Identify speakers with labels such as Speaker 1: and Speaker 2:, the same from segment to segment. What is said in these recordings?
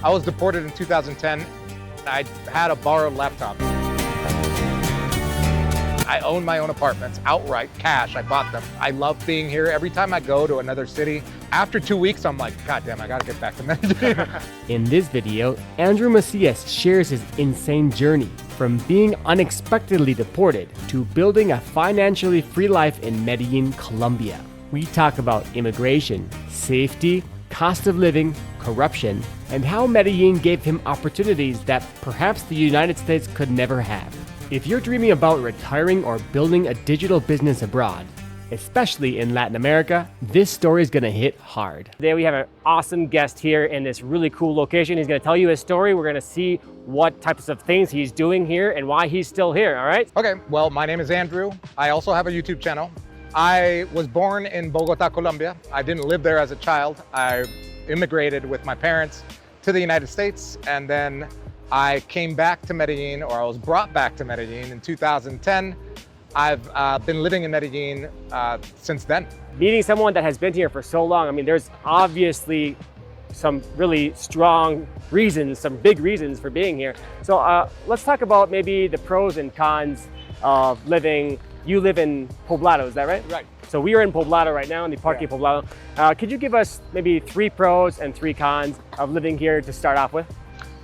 Speaker 1: I was deported in 2010. I had a borrowed laptop. I own my own apartments outright, cash. I bought them. I love being here. Every time I go to another city, after 2 weeks, I'm like, God damn, I gotta get back to Medellin.
Speaker 2: In this video, Andrew Macias shares his insane journey from being unexpectedly deported to building a financially free life in Medellin, Colombia. We talk about immigration, safety, cost of living, corruption, and how Medellin gave him opportunities that perhaps the United States could never have. If you're dreaming about retiring or building a digital business abroad, especially in Latin America, this story is gonna hit hard. Today we have an awesome guest here in this really cool location. He's gonna tell you his story. We're gonna see what types of things he's doing here and why he's still here, all right?
Speaker 1: Okay, well, my name is Andrew. I also have a YouTube channel. I was born in Bogota, Colombia. I didn't live there as a child. I immigrated with my parents to the United States, and then I came back to Medellin, or I was brought back to Medellin in 2010. I've been living in Medellin since then.
Speaker 2: Meeting someone that has been here for so long, I mean, there's obviously some really strong reasons, some big reasons for being here. So let's talk about maybe the pros and cons of living. You live in Poblado, is that right?
Speaker 1: Right.
Speaker 2: So we are in Poblado right now, in the Parque Poblado. Could you give us maybe 3 pros and 3 cons of living here to start off with?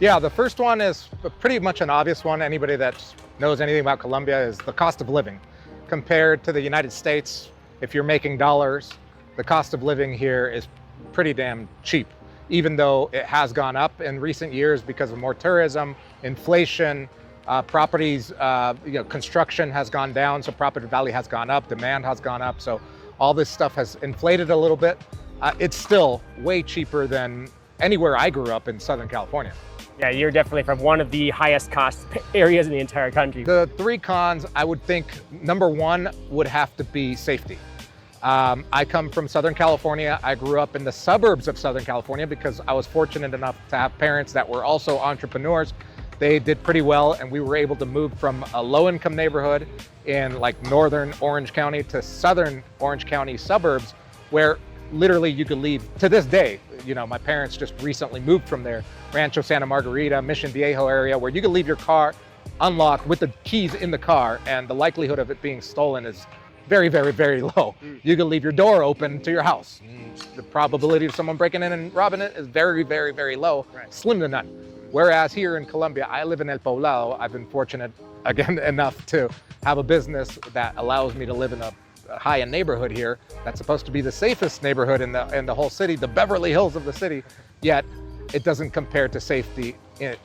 Speaker 1: Yeah, the first one is pretty much an obvious one. Anybody that knows anything about Colombia is the cost of living. Compared to the United States, if you're making dollars, the cost of living here is pretty damn cheap, even though it has gone up in recent years because of more tourism, inflation, properties, construction has gone down, so property value has gone up, demand has gone up, so all this stuff has inflated a little bit. It's still way cheaper than anywhere I grew up in Southern California.
Speaker 2: Yeah, you're definitely from one of the highest cost areas in the entire country.
Speaker 1: The 3 cons, I would think, number 1 would have to be safety. I come from Southern California. I grew up in the suburbs of Southern California because I was fortunate enough to have parents that were also entrepreneurs. They did pretty well, and we were able to move from a low-income neighborhood in like northern Orange County to southern Orange County suburbs, where literally you could leave. To this day, my parents just recently moved from there, Rancho Santa Margarita, Mission Viejo area, where you could leave your car unlocked with the keys in the car, and the likelihood of it being stolen is very, very, very low. You could leave your door open to your house. The probability of someone breaking in and robbing it is very, very, very low, slim to none. Whereas here in Colombia, I live in El Poblado. I've been fortunate, again, enough to have a business that allows me to live in a high-end neighborhood here that's supposed to be the safest neighborhood in the whole city, the Beverly Hills of the city, yet it doesn't compare to safety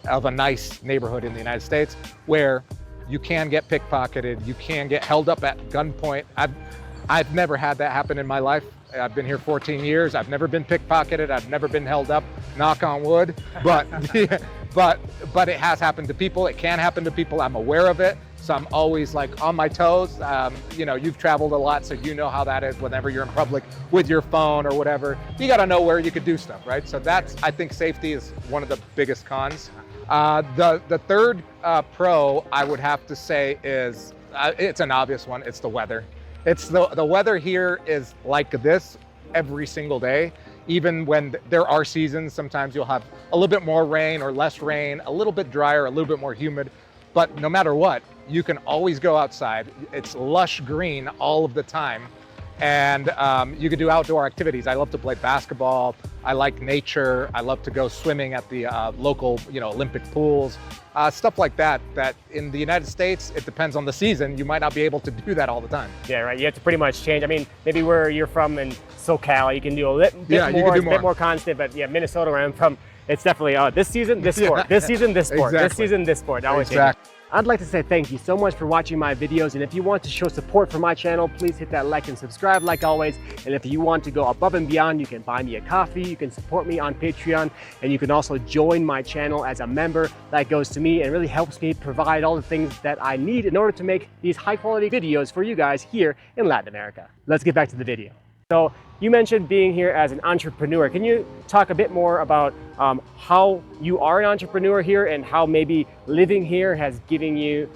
Speaker 1: of a nice neighborhood in the United States, where you can get pickpocketed, you can get held up at gunpoint. I've never had that happen in my life. I've been here 14 years. I've never been pickpocketed. I've never been held up, knock on wood, but but it has happened to people. It can happen to people. I'm aware of it. So I'm always like on my toes. You've traveled a lot, so you know how that is whenever you're in public with your phone or whatever. You got to know where you could do stuff, right? So I think safety is one of the biggest cons. The third pro I would have to say is, it's an obvious one. It's the weather. It's the weather here is like this every single day. Even when there are seasons, sometimes you'll have a little bit more rain or less rain, a little bit drier, a little bit more humid. But no matter what, you can always go outside. It's lush green all of the time. And you can do outdoor activities. I love to play basketball. I like nature. I love to go swimming at the local, Olympic pools, stuff like that. That in the United States, it depends on the season. You might not be able to do that all the time.
Speaker 2: Yeah, right. You have to pretty much change. I mean, maybe where you're from in SoCal, you can do a bit more constant. But yeah, Minnesota, where I'm from, it's definitely this season, this sport, this season, this sport, this season, this sport. Always exactly. I'd like to say thank you so much for watching my videos, and if you want to show support for my channel, please hit that like and subscribe like always. And if you want to go above and beyond, you can buy me a coffee, you can support me on Patreon, and you can also join my channel as a member. That goes to me and really helps me provide all the things that I need in order to make these high quality videos for you guys here in Latin America. Let's get back to the video. So you mentioned being here as an entrepreneur. Can you talk a bit more about how you are an entrepreneur here and how maybe living here has given you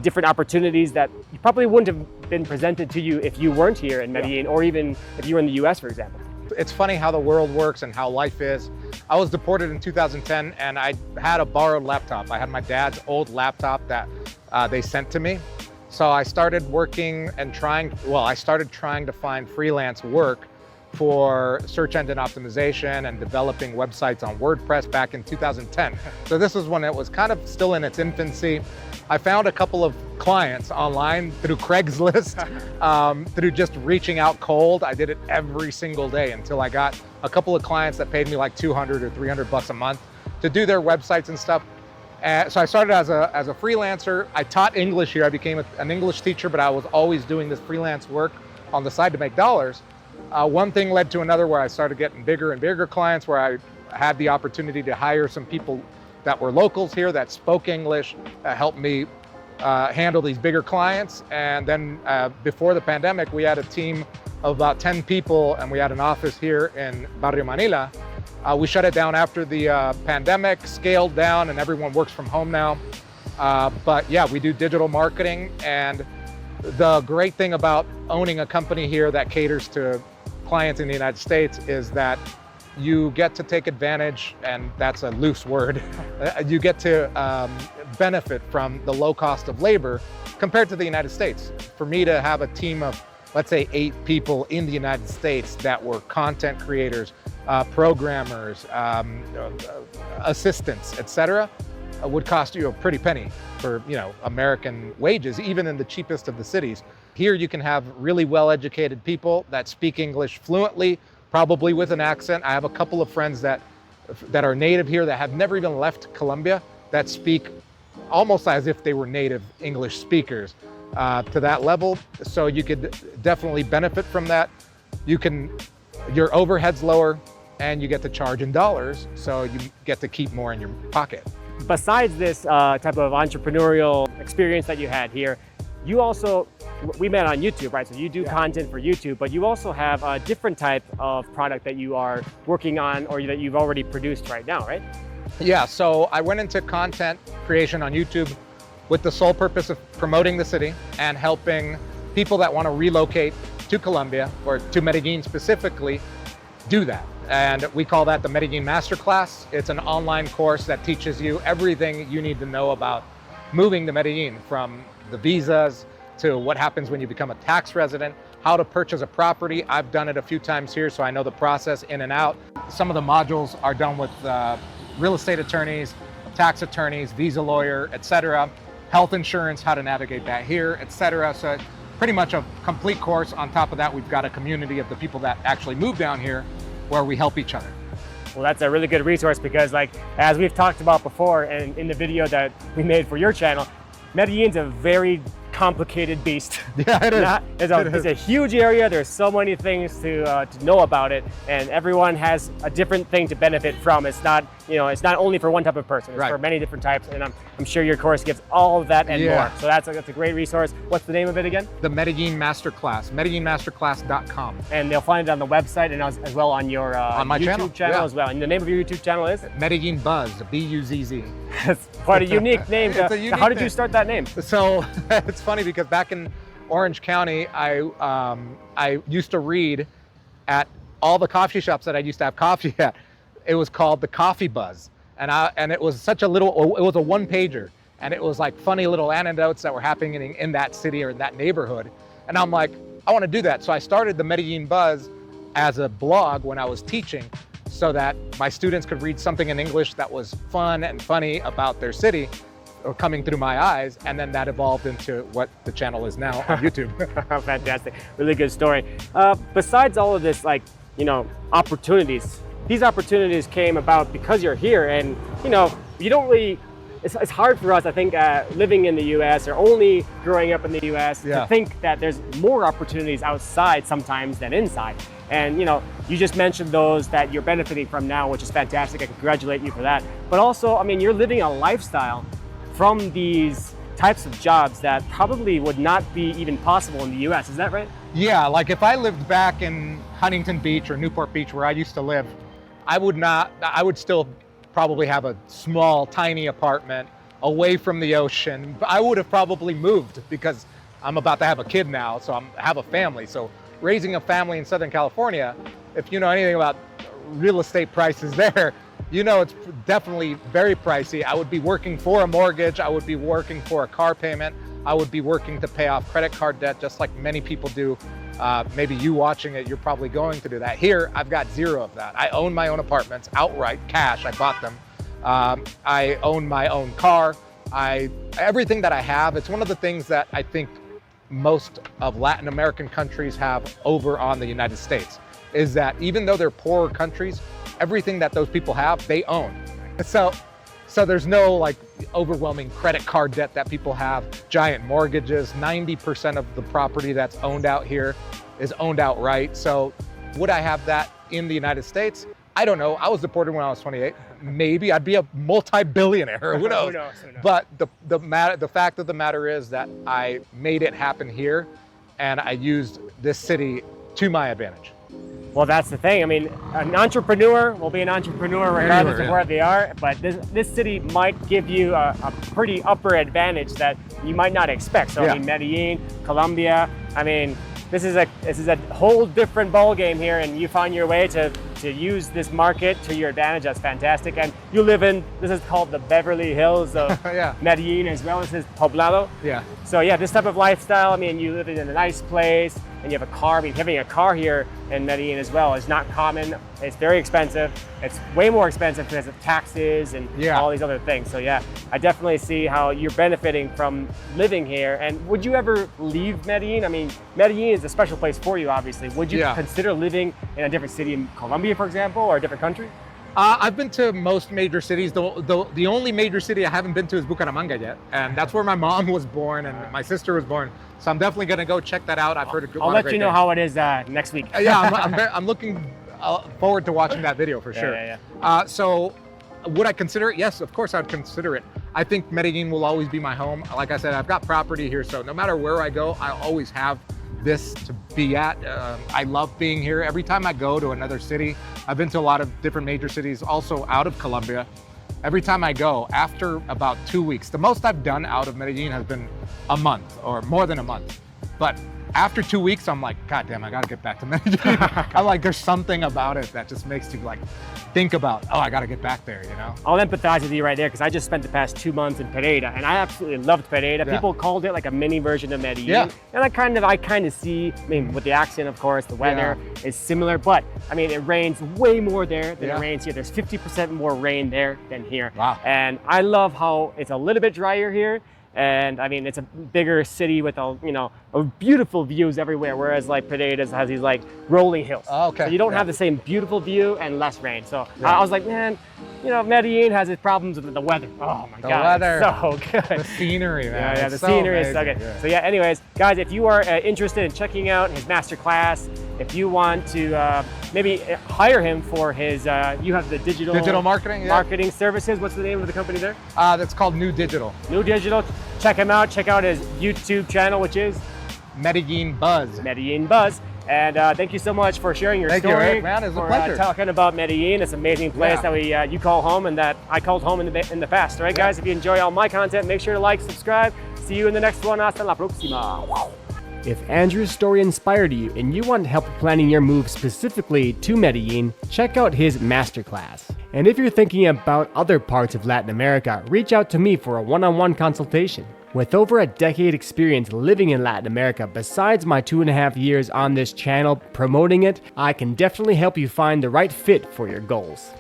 Speaker 2: different opportunities that probably wouldn't have been presented to you if you weren't here in Medellin, or even if you were in the US, for example?
Speaker 1: it's funny how the world works and how life is. I was deported in 2010 and I had a borrowed laptop. I had my dad's old laptop that they sent to me. So I started working and I started trying to find freelance work for search engine optimization and developing websites on WordPress back in 2010. So this was when it was kind of still in its infancy. I found a couple of clients online through Craigslist, through just reaching out cold. I did it every single day until I got a couple of clients that paid me like 200 or 300 bucks a month to do their websites and stuff. So I started as a freelancer. I taught English here. I became an English teacher, but I was always doing this freelance work on the side to make dollars. One thing led to another where I started getting bigger and bigger clients, where I had the opportunity to hire some people that were locals here that spoke English, helped me handle these bigger clients. And then before the pandemic, we had a team of about 10 people and we had an office here in Barrio Manila. We shut it down after the pandemic, scaled down, and everyone works from home now. But yeah, we do digital marketing. And the great thing about owning a company here that caters to clients in the United States is that you get to take advantage, and that's a loose word, you get to benefit from the low cost of labor compared to the United States. For me to have a team of, let's say, 8 people in the United States that were content creators, programmers, assistants, etc., would cost you a pretty penny for, American wages, even in the cheapest of the cities. Here you can have really well-educated people that speak English fluently, probably with an accent. I have a couple of friends that are native here that have never even left Colombia that speak almost as if they were native English speakers to that level. So you could definitely benefit from that. Your overhead's lower and you get to charge in dollars, so you get to keep more in your pocket.
Speaker 2: Besides this type of entrepreneurial experience that you had here, we met on YouTube, right? So you do content for YouTube, but you also have a different type of product that you are working on or that you've already produced right now, right?
Speaker 1: Yeah, so I went into content creation on YouTube with the sole purpose of promoting the city and helping people that want to relocate to Colombia, or to Medellin specifically, do that. And we call that the Medellín Master Class. It's an online course that teaches you everything you need to know about moving to Medellin, from the visas to what happens when you become a tax resident, how to purchase a property. I've done it a few times here, so I know the process in and out. Some of the modules are done with real estate attorneys, tax attorneys, visa lawyer, etc. Health insurance, how to navigate that here, etc. So it's pretty much a complete course. On top of that, we've got a community of the people that actually move down here where we help each other.
Speaker 2: Well, that's a really good resource because, as we've talked about before and in the video that we made for your channel, Medellin's a very complicated beast.
Speaker 1: Yeah, it is.
Speaker 2: It's a huge area. There's so many things to know about it, and everyone has a different thing to benefit from. It's not only for one type of person. It's for many different types, and I'm sure your course gives all of that and more. So that's a great resource. What's the name of it again?
Speaker 1: The Medellín Master Class, MedellínMasterClass.com.
Speaker 2: And they'll find it on the website and as well on your
Speaker 1: on my
Speaker 2: YouTube channel as well. And the name of your YouTube channel is?
Speaker 1: Medellín Buzz, B-U-Z-Z.
Speaker 2: That's quite a unique name. How did you start that name?
Speaker 1: So it's funny because back in Orange County, I used to read at all the coffee shops that I used to have coffee at. It was called the Coffee Buzz, and it was such a little. It was a one-pager, and it was like funny little anecdotes that were happening in that city or in that neighborhood. And I'm like, I want to do that. So I started the Medellín Buzz as a blog when I was teaching, so that my students could read something in English that was fun and funny about their city, or coming through my eyes, and then that evolved into what the channel is now on YouTube.
Speaker 2: Fantastic, really good story. Besides all of this, opportunities, these opportunities came about because you're here, and you don't really. It's hard for us, I think, living in the U.S. or only growing up in the U.S. to think that there's more opportunities outside sometimes than inside. And you just mentioned those that you're benefiting from now, which is fantastic. I congratulate you for that. But also, you're living a lifestyle from these types of jobs that probably would not be even possible in the U.S. Is that right?
Speaker 1: Yeah, like if I lived back in Huntington Beach or Newport Beach where I used to live, I would still probably have a small, tiny apartment away from the ocean. I would have probably moved because I'm about to have a kid now, so I have a family. So raising a family in Southern California if you know anything about real estate prices there, you know it's definitely very pricey. I would be working for a mortgage. I would be working for a car payment. I would be working to pay off credit card debt, just like many people do. Maybe you watching it, you're probably going to do that. Here, I've got zero of that. I own my own apartments outright, cash. I bought them. I own my own car. Everything that I have, it's one of the things that I think most of Latin American countries have over on the United States, is that even though they're poorer countries, everything that those people have, they own. So there's no like overwhelming credit card debt that people have, giant mortgages. 90% of the property that's owned out here is owned outright. So would I have that in the United States? I don't know. I was deported when I was 28. Maybe I'd be a multi-billionaire. Who knows?
Speaker 2: Who knows?
Speaker 1: But the fact of the matter is that I made it happen here, and I used this city to my advantage.
Speaker 2: Well, that's the thing. I mean, an entrepreneur will be an entrepreneur regardless of where they are, but this city might give you a pretty upper advantage that you might not expect. So I mean, Medellin, Colombia, I mean, this is a whole different ball game here, and you find your way to use this market to your advantage. That's fantastic. And you live in, this is called the Beverly Hills of Medellin, as well as this Poblado.
Speaker 1: Yeah.
Speaker 2: So yeah, this type of lifestyle, I mean, you live in a nice place and you have a car. I mean, having a car here in Medellin as well is not common. It's very expensive. It's way more expensive because of taxes and all these other things. So yeah, I definitely see how you're benefiting from living here. And would you ever leave Medellin? I mean, Medellin is a special place for you, obviously. Would you consider living in a different city in Colombia, for example, or a different country?
Speaker 1: I've been to most major cities. The only major city I haven't been to is Bucaramanga yet, and that's where my mom was born and my sister was born. So I'm definitely gonna go check that out. I've heard a good.
Speaker 2: I'll let you know how it is next week.
Speaker 1: I'm looking forward to watching that video for sure. So would I consider it? Yes, of course I'd consider it. I think Medellin will always be my home. Like I said, I've got property here, so no matter where I go, I always have this to be at. I love being here. Every time I go to another city, I've been to a lot of different major cities, also out of Colombia. Every time I go, after about 2 weeks, the most I've done out of Medellin has been a month or more than a month. But after 2 weeks, I'm like, God damn, I gotta get back to Medellin. I'm like, there's something about it that just makes you like think about, oh, I gotta get back there, you know?
Speaker 2: I'll empathize with you right there because I just spent the past 2 months in Pereira and I absolutely loved Pereira. People called it like a mini version of Medellin. And I kind of see, I mean, with the accent, of course, the weather is similar, but I mean, it rains way more there than it rains here. There's 50% more rain there than here.
Speaker 1: Wow.
Speaker 2: And I love how it's a little bit drier here. And I mean, it's a bigger city with beautiful views everywhere, whereas like Pereira has these like rolling hills.
Speaker 1: Oh, okay.
Speaker 2: So you don't have the same beautiful view and less rain. So I was like, man, you know, Medellin has its problems with the weather. Oh my God,
Speaker 1: weather,
Speaker 2: so good.
Speaker 1: The scenery, man.
Speaker 2: Yeah, the scenery is so good. Yeah. So yeah, anyways, guys, if you are interested in checking out his masterclass, if you want to maybe hire him for his, you have the digital marketing services. What's the name of the company there?
Speaker 1: That's called New Digital.
Speaker 2: New Digital. Check him out. Check out his YouTube channel, which is
Speaker 1: Medellin Buzz.
Speaker 2: Medellin Buzz. And thank you so much for sharing your story.
Speaker 1: Thank you, Eric, man. It's a pleasure.
Speaker 2: Talking about Medellin. It's an amazing place that you call home and that I called home in the past. All right, guys, if you enjoy all my content, make sure to like, subscribe. See you in the next one. Hasta la próxima. Wow. If Andrew's story inspired you and you want help planning your move specifically to Medellin, check out his masterclass. And if you're thinking about other parts of Latin America, reach out to me for a one-on-one consultation. With over a decade experience living in Latin America, besides my 2.5 years on this channel promoting it, I can definitely help you find the right fit for your goals.